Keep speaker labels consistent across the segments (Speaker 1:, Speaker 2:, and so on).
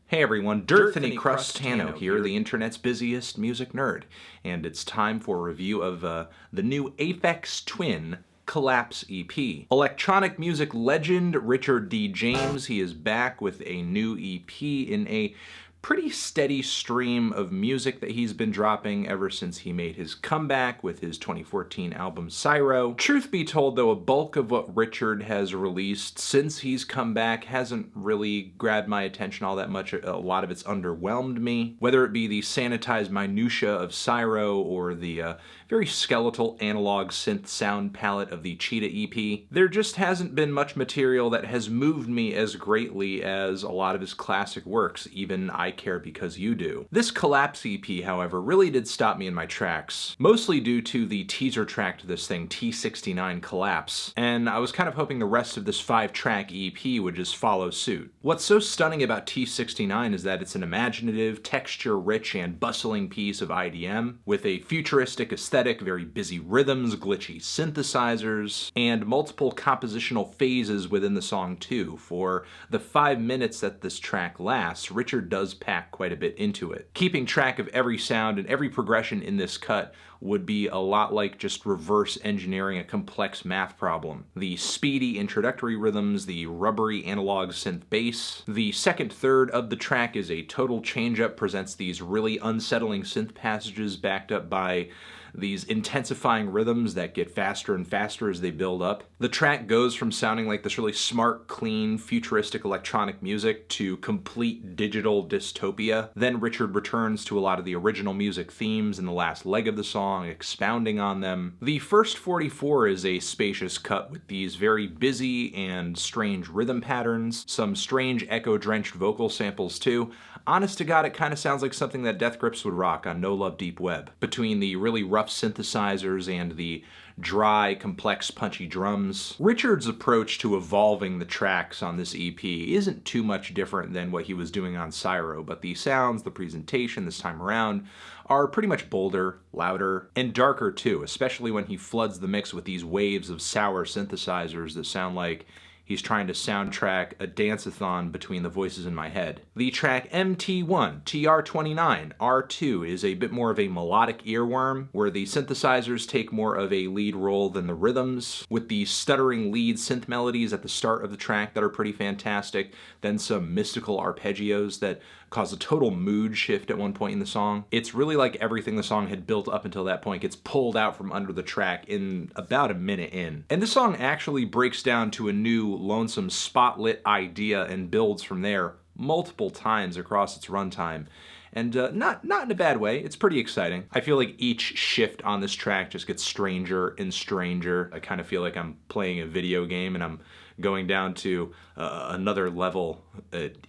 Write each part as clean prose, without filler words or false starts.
Speaker 1: Hey everyone, Dirthany Crustano here, the internet's busiest music nerd, and it's time for a review of the new Aphex Twin Collapse EP. Electronic music legend Richard D. James, he is back with a new EP in a pretty steady stream of music that he's been dropping ever since he made his comeback with his 2014 album Syro. Truth be told though, a bulk of what Richard has released since he's come back hasn't really grabbed my attention all that much. A lot of it's underwhelmed me. Whether it be the sanitized minutia of Syro or the very skeletal analog synth sound palette of the Cheetah EP, there just hasn't been much material that has moved me as greatly as a lot of his classic works, even I Care Because You Do. This Collapse EP, however, really did stop me in my tracks, mostly due to the teaser track to this thing, T69 Collapse, and I was kind of hoping the rest of this 5-track EP would just follow suit. What's so stunning about T69 is that it's an imaginative, texture-rich, and bustling piece of IDM, with a futuristic aesthetic, very busy rhythms, glitchy synthesizers, and multiple compositional phases within the song too. For the 5 minutes that this track lasts, Richard does pack quite a bit into it. Keeping track of every sound and every progression in this cut would be a lot like just reverse engineering a complex math problem. The speedy introductory rhythms, the rubbery analog synth bass. The second third of the track is a total change-up, presents these really unsettling synth passages backed up by these intensifying rhythms that get faster and faster as they build up. The track goes from sounding like this really smart, clean, futuristic electronic music to complete digital dystopia. Then Richard returns to a lot of the original music themes in the last leg of the song, expounding on them. The first 44 is a spacious cut with these very busy and strange rhythm patterns, some strange echo-drenched vocal samples too. Honest to God, it kind of sounds like something that Death Grips would rock on No Love Deep Web. Between the really rough synthesizers and the dry, complex, punchy drums, Richard's approach to evolving the tracks on this EP isn't too much different than what he was doing on Syro, but the sounds, the presentation this time around, are pretty much bolder, louder, and darker too, especially when he floods the mix with these waves of sour synthesizers that sound like he's trying to soundtrack a dance-a-thon between the voices in my head. The track MT1, TR29, R2 is a bit more of a melodic earworm, where the synthesizers take more of a lead role than the rhythms, with the stuttering lead synth melodies at the start of the track that are pretty fantastic, then some mystical arpeggios that cause a total mood shift at one point in the song. It's really like everything the song had built up until that point gets pulled out from under the track in about a minute in. And this song actually breaks down to a new lonesome spotlit idea and builds from there multiple times across its runtime. And not in a bad way. It's pretty exciting. I feel like each shift on this track just gets stranger and stranger. I kind of feel like I'm playing a video game and I'm going down to another level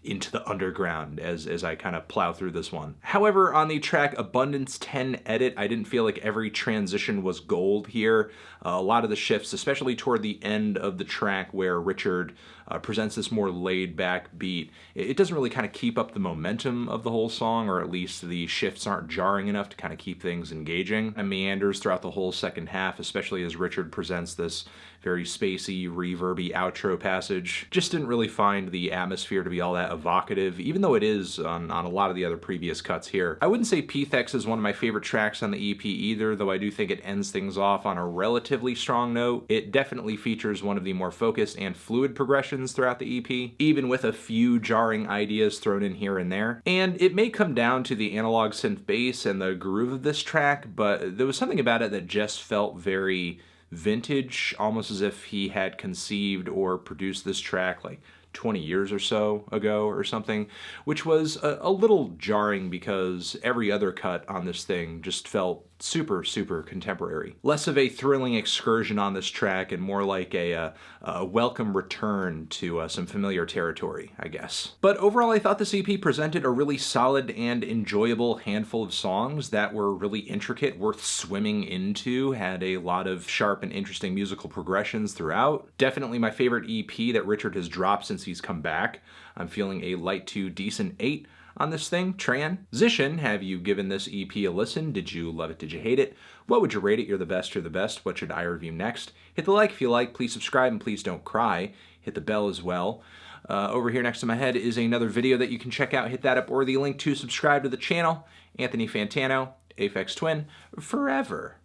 Speaker 1: into the underground as I kind of plow through this one. However, on the track Abundance 10 Edit, I didn't feel like every transition was gold here. A lot of the shifts, especially toward the end of the track where Richard presents this more laid-back beat, it doesn't really kind of keep up the momentum of the whole song, or at least the shifts aren't jarring enough to kind of keep things engaging. And meanders throughout the whole second half, especially as Richard presents this very spacey, reverby outro passage. Just didn't really find the atmosphere to be all that evocative, even though it is on a lot of the other previous cuts here. I wouldn't say Aphex is one of my favorite tracks on the EP either, though I do think it ends things off on a relatively strong note. It definitely features one of the more focused and fluid progressions throughout the EP, even with a few jarring ideas thrown in here and there. And it may come down to the analog synth bass and the groove of this track, but there was something about it that just felt very vintage, almost as if he had conceived or produced this track like 20 years or so ago or something, which was a little jarring because every other cut on this thing just felt super contemporary. Less of a thrilling excursion on this track and more like a welcome return to some familiar territory, I guess. But overall, I thought this EP presented a really solid and enjoyable handful of songs that were really intricate, worth swimming into, had a lot of sharp and interesting musical progressions throughout. Definitely my favorite EP that Richard has dropped since he's come back. I'm feeling a light to decent 8 on this thing. Transition, have you given this EP a listen? Did you love it? Did you hate it? What would you rate it? You're the best, you're the best. What should I review next? Hit the like if you like, please subscribe, and please don't cry. Hit the bell as well. Over here next to my head is another video that you can check out. Hit that up, or the link to subscribe to the channel. Anthony Fantano, Aphex Twin, forever.